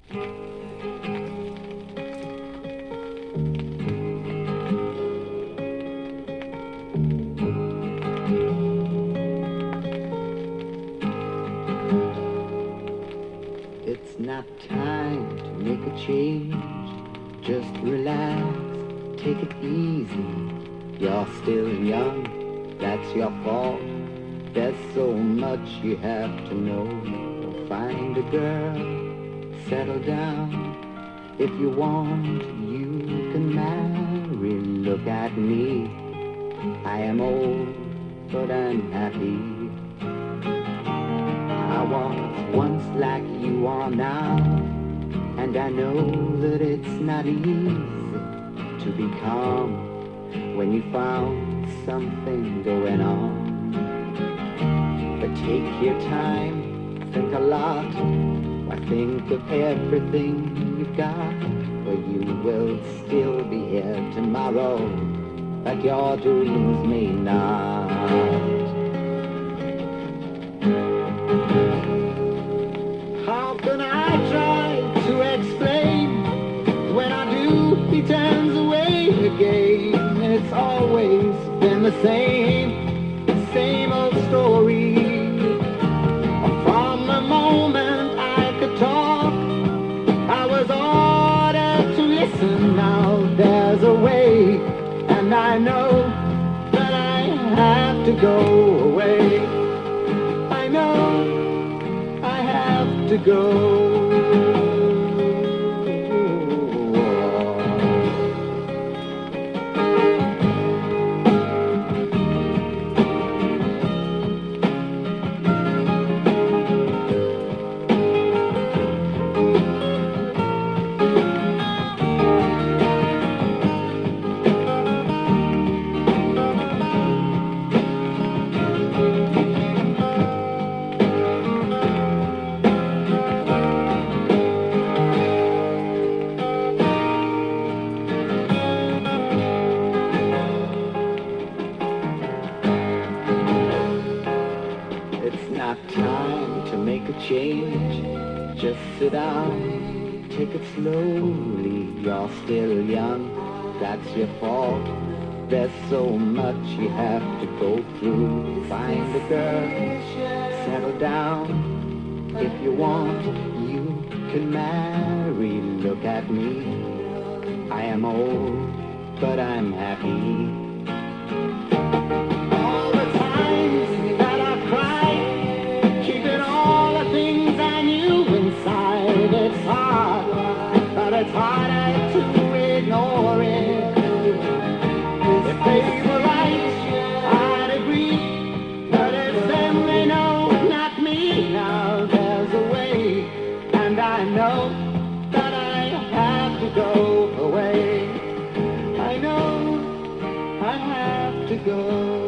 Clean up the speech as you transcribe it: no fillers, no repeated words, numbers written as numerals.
It's not time to make a change. Just relax, take it easy. You're still young, that's your fault. There's so much you have to know. Find a girl, settle down. If you want, you can marry. Look at me, I am old, but I'm happy. I was once like you are now, and I know that it's not easy to be calm when you found something going on. But take your time, think a lot. Why, think of everything you've got, for you will still be here tomorrow, but your dreams may not. How can I try to explain? When I do, he turns away again. It's always been the same old story. From the moment I could talk, I was ordered to listen. Now there's a way, and I know that I have to go away. I know I have to go. It's not time to make a change. Just sit down, take it slowly. You're still young, that's your fault. There's so much you have to go through. Find a girl, settle down. If you want, you can marry. Look at me, I am old, but I'm happy. All the times that I cried, keeping all the things I knew inside. It's hard, but it's harder to ignore it. If they were right, I'd agree, but it's them they know, not me. Now there's a way, and I know that I have to go away. I know I have to go.